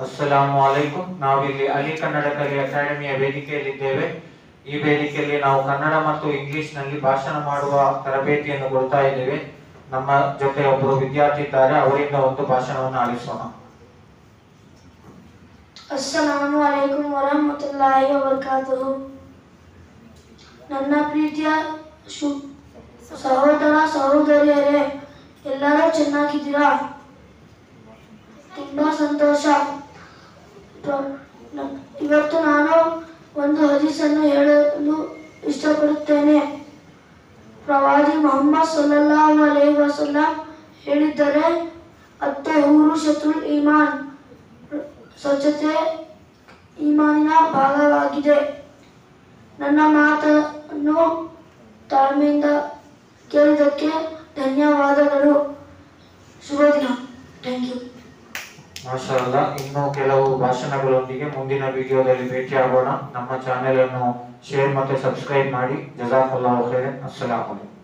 ಅಸ್ಸಲಾಮು ಅಲೈಕುಂ. ನಾವಿಲ್ಲಿ ಅಲಿ ಕನ್ನಡ ಕಲಿ ಅಕಾಡೆಮಿಯ ವೇದಿಕೆಯಲ್ಲಿದ್ದೇವೆ. ಈ ವೇದಿಕೆಯಲ್ಲಿ ನಾವು ಕನ್ನಡ ಮತ್ತು ಇಂಗ್ಲಿಷ್ ನಲ್ಲಿ ಭಾಷಣ ಮಾಡುವ ತರಬೇತಿಯನ್ನು ಕೊಡ್ತಾ ಇದ್ದೇವೆ. ನಮ್ಮ ಜೊತೆ ಒಬ್ಬರು ವಿದ್ಯಾರ್ಥಿ ಇದ್ದಾರೆ, ಅವರಿಂದ ಒಂದು ಭಾಷಣವನ್ನು ಆಲಿಸೋಣ. ಅಸ್ಸಲಾಮು ಅಲೈಕುಂ ವರಹಮತುಲ್ಲಾಹಿ ವಬರಕಾತುಹು. ನನ್ನ ಪ್ರೀತಿಯ ಸಹೋದರ ಸಹೋದರಿಯರೇ, ಎಲ್ಲರೂ ಚೆನ್ನಾಗಿದ್ದೀರಾ? ತುಂಬಾ ಸಂತೋಷ. ಇವತ್ತು ನಾನು ಒಂದು ಹದೀಸನ್ನು ಹೇಳಲು ಇಷ್ಟಪಡುತ್ತೇನೆ. ಪ್ರವಾದಿ ಮುಹಮ್ಮದ್ ಸಲ್ಲಲ್ಲಾಹು ಅಲೈಹಿ ವಸಲ್ಲಂ ಹೇಳಿದ್ದಾರೆ, ಅತ್ತಹೂರು ಶತ್ರುಲ್ ಈಮಾನ್, ಸ್ವಚ್ಛತೆ ಈಮಾನಿನ ಭಾಗವಾಗಿದೆ. ನನ್ನ ಮಾತನ್ನು ತಾಳ್ಮೆಯಿಂದ ಕೇಳಿದ್ದಕ್ಕೆ ಧನ್ಯವಾದಗಳು. ಶುಭ ದಿನ. Thank you. ಮಾಷಾಅಲ್ಲಾ. ಇನ್ನು ಕೆಲವು ಭಾಷಣಗಳೊಂದಿಗೆ ಮುಂದಿನ ವಿಡಿಯೋದಲ್ಲಿ ಭೇಟಿಯಾಗೋಣ. ನಮ್ಮ ಚಾನೆಲ್ ಅನ್ನು ಶೇರ್ ಮತ್ತು ಸಬ್ಸ್ಕ್ರೈಬ್ ಮಾಡಿ. ಜಜಾಕಲ್ಲಾಹು ಖೈರನ್. ಅಸ್ಸಲಾಮು ಅಲೈಕುಂ.